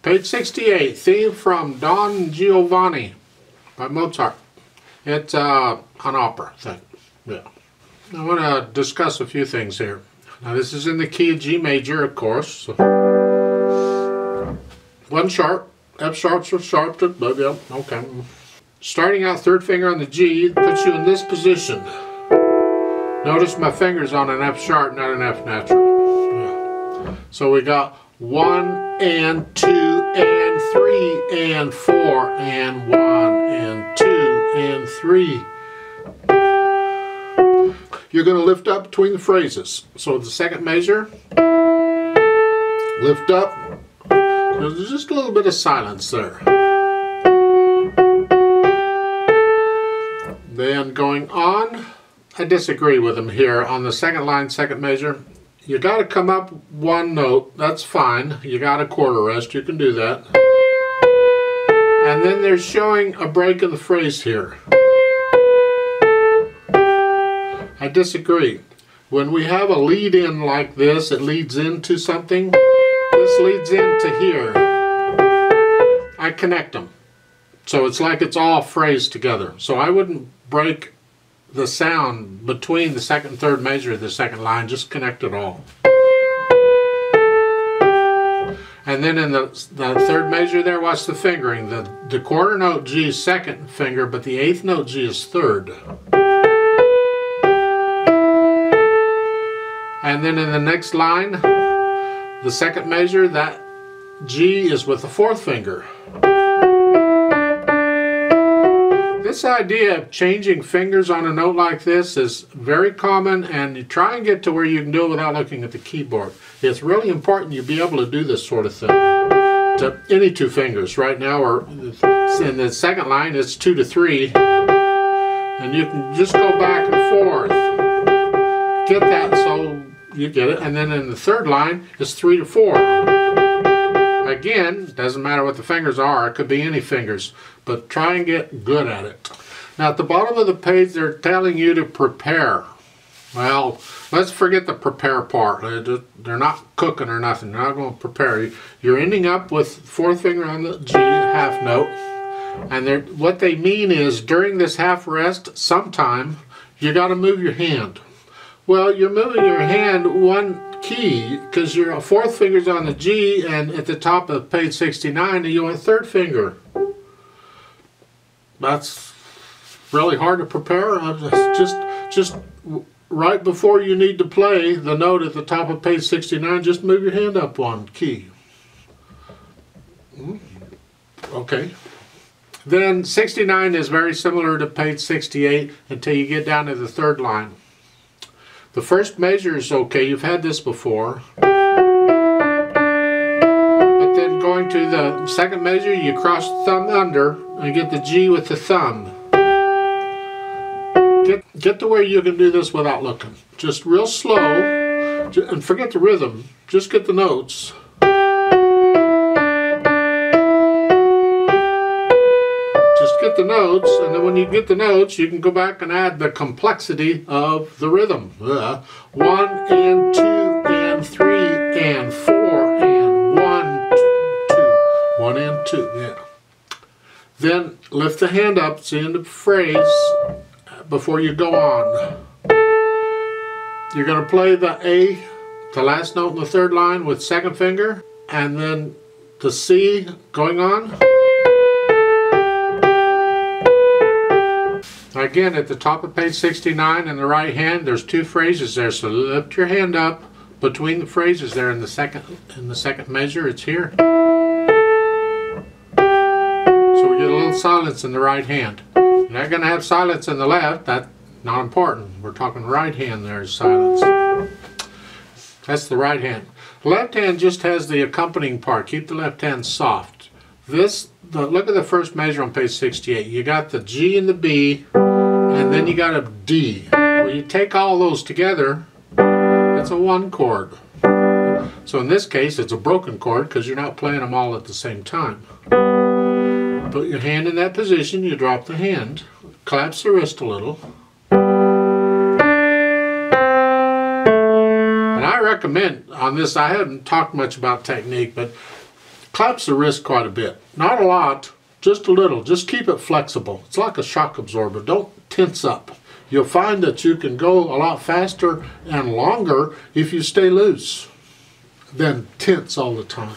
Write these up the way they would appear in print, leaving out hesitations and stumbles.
Page 68, theme from Don Giovanni by Mozart. It's an opera thing. Yeah. I want to discuss a few things here. Now this is in the key of G major, of course. So one sharp, F sharps are sharp, but yeah, okay. Starting out third finger on the G puts you in this position. Notice my finger's on an F sharp, not an F natural. Yeah. So we got 1 and 2 and 3 and 4 and 1 and 2 and 3. You're going to lift up between the phrases. So the second measure, lift up. There's just a little bit of silence there. Then going on, I disagree with him here on the second line, second measure. You got to come up one note, that's fine. You got a quarter rest, you can do that. And then they're showing a break in the phrase here. I disagree. When we have a lead in like this, it leads into something. This leads into here. I connect them. So it's like it's all phrased together. So I wouldn't break the sound between the second and third measure of the second line, just connect it all. And then in the third measure there, watch the fingering. The quarter note G is second finger, but the eighth note G is third. And then in the next line, the second measure, that G is with the fourth finger. This idea of changing fingers on a note like this is very common, and you try and get to where you can do it without looking at the keyboard. It's really important you be able to do this sort of thing to any two fingers. Right now, or in the second line, it's 2 to 3, and you can just go back and forth. Get that so you get it, and then in the third line, it's 3 to 4. Again, doesn't matter what the fingers are, it could be any fingers, but try and get good at it. Now at the bottom of the page they're telling you to prepare. Well, let's forget the prepare part. They're not cooking or nothing, they're not going to prepare. You're ending up with fourth finger on the G half note, and what they mean is during this half rest, sometime you got to move your hand. Well, you're moving your hand one key because your fourth finger's on the G, and at the top of page 69 you want third finger. That's really hard to prepare. Just right before you need to play the note at the top of page 69, just move your hand up one key. Okay. Then 69 is very similar to page 68 until you get down to the third line. The first measure is okay, you've had this before. But then going to the second measure, you cross the thumb under and get the G with the thumb. Get to where you can do this without looking. Just real slow, and forget the rhythm, just get the notes. Get the notes, and then when you get the notes you can go back and add the complexity of the rhythm. 1 and 2 and 3 and 4 and 1, 2, 1 and 2, yeah. Then lift the hand up to the end of the phrase before you go on. You're going to play the A, the last note in the third line, with second finger, and then the C going on. Again, at the top of page 69 in the right hand, there's two phrases there, so lift your hand up between the phrases there in the second measure. It's here. So we get a little silence in the right hand. You're not going to have silence in the left. That's not important. We're talking right hand, there's silence. That's the right hand. The left hand just has the accompanying part. Keep the left hand soft. Look at the first measure on page 68. You got the G and the B, and then you got a D. Well, you take all those together, it's a 1 chord. So in this case, it's a broken chord because you're not playing them all at the same time. Put your hand in that position, you drop the hand, collapse the wrist a little. And I recommend on this, I haven't talked much about technique, but claps the wrist quite a bit. Not a lot, just a little. Just keep it flexible. It's like a shock absorber. Don't tense up. You'll find that you can go a lot faster and longer if you stay loose than tense all the time.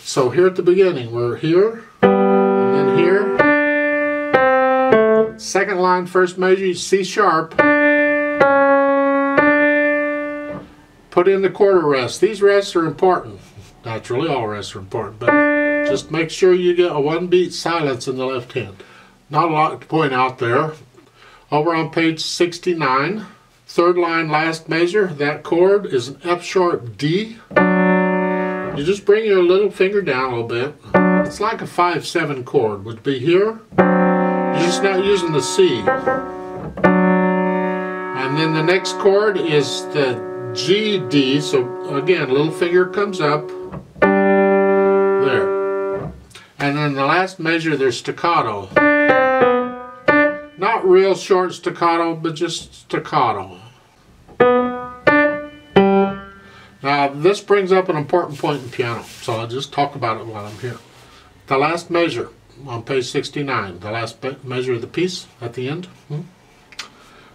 So here at the beginning, we're here, and then here. Second line, first measure, C sharp. Put in the quarter rest. These rests are important. Naturally, all rests are important, but just make sure you get a one beat silence in the left hand. Not a lot to point out there. Over on page 69, third line, last measure, that chord is an F sharp D. You just bring your little finger down a little bit. It's like a 5/7 chord. Would be here. You're just not using the C. And then the next chord is the G, D. So again, little finger comes up. There. And then the last measure, there's staccato. Not real short staccato, but just staccato. Now this brings up an important point in piano, so I'll just talk about it while I'm here. The last measure on page 69, the last measure of the piece at the end. In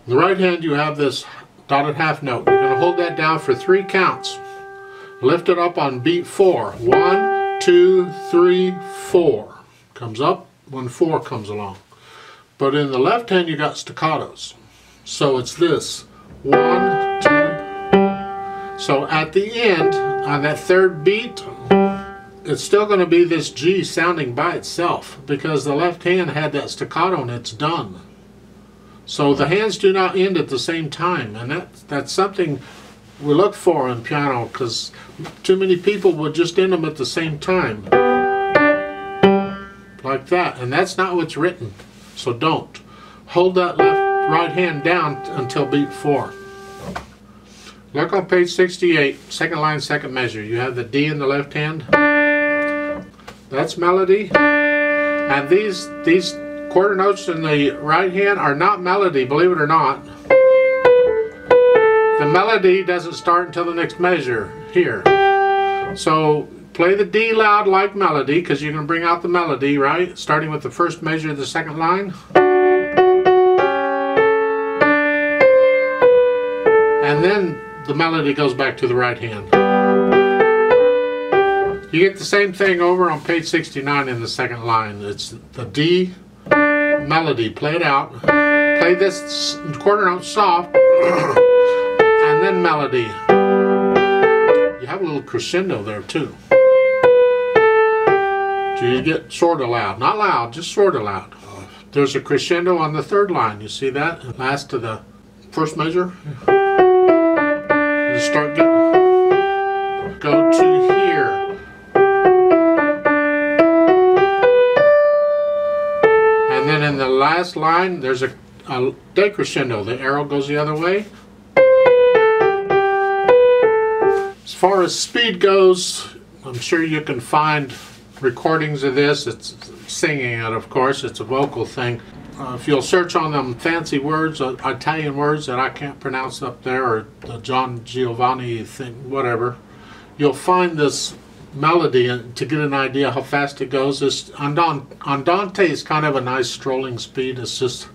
the right hand you have this dotted half note. You're going to hold that down for 3 counts. Lift it up on beat 4. 1, 2, 3, 4. Comes up when 4 comes along. But in the left hand you got staccatos. So it's this. 1, 2. So at the end, on that third beat, it's still going to be this G sounding by itself because the left hand had that staccato and it's done. So the hands do not end at the same time, and that's something we look for in piano because too many people would just end them at the same time. Like that, and that's not what's written. So don't. Hold that right hand down until beat 4. Look on page 68, second line, second measure. You have the D in the left hand. That's melody. And these quarter notes in the right hand are not melody, believe it or not. The melody doesn't start until the next measure, here. So play the D loud like melody, because you're going to bring out the melody, right? Starting with the first measure of the second line. And then the melody goes back to the right hand. You get the same thing over on page 69 in the second line. It's the D melody. Play it out. Play this quarter note soft, and then melody. You have a little crescendo there too. So you get sort of loud. Not loud, just sort of loud. There's a crescendo on the third line. You see that? Last to the first measure. You start getting, go to here. And then in the last line, there's a decrescendo. The arrow goes the other way. As far as speed goes, I'm sure you can find recordings of this. It's singing it, of course. It's a vocal thing. If you'll search on them fancy words, Italian words that I can't pronounce up there, or the Don Giovanni thing, whatever, you'll find this melody to get an idea how fast it goes. This Andante is kind of a nice strolling speed. It's just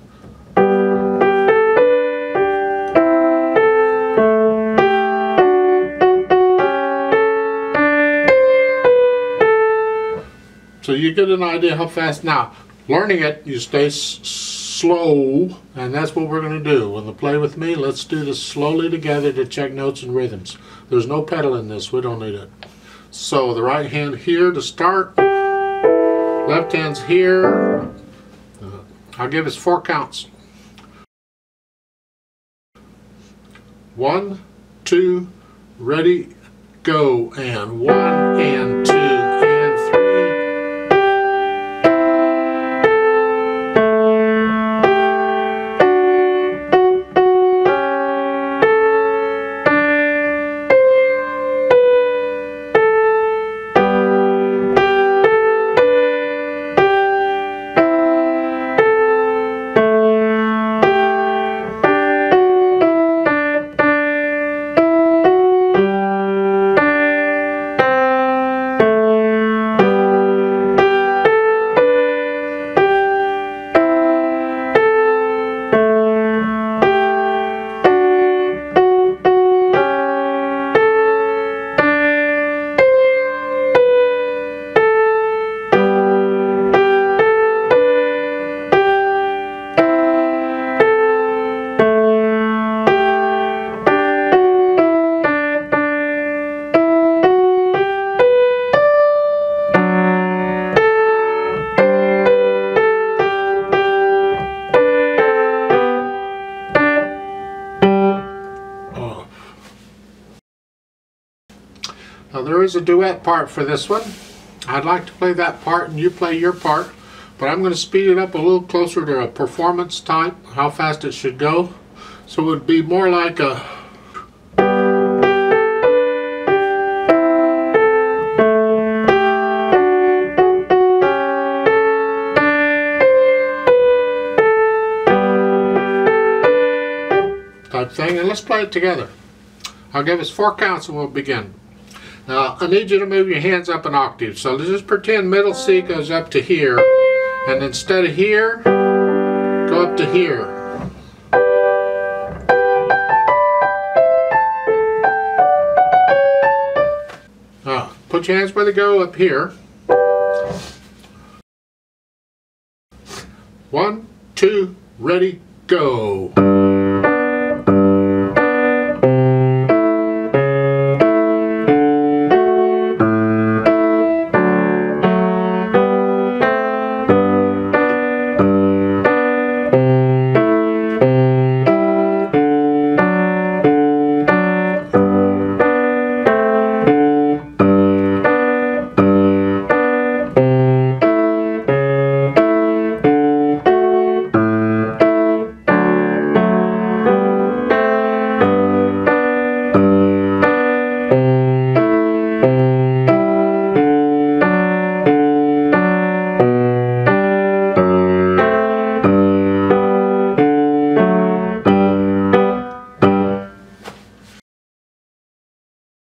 so you get an idea how fast. Now, learning it, you stay slow, and that's what we're going to do. When you play with me, let's do this slowly together to check notes and rhythms. There's no pedal in this, we don't need it. So the right hand here to start, left hand's here. I'll give us 4 counts. 1, 2, ready, go, and 1 and 2 and 3. duet part for this one. I'd like to play that part and you play your part, but I'm going to speed it up a little closer to a performance type, how fast it should go. So it would be more like a type thing, and let's play it together. I'll give us 4 counts and we'll begin. Now I need you to move your hands up an octave. So let's just pretend middle C goes up to here, and instead of here, go up to here. Put your hands where they go up here. 1, 2, ready, go.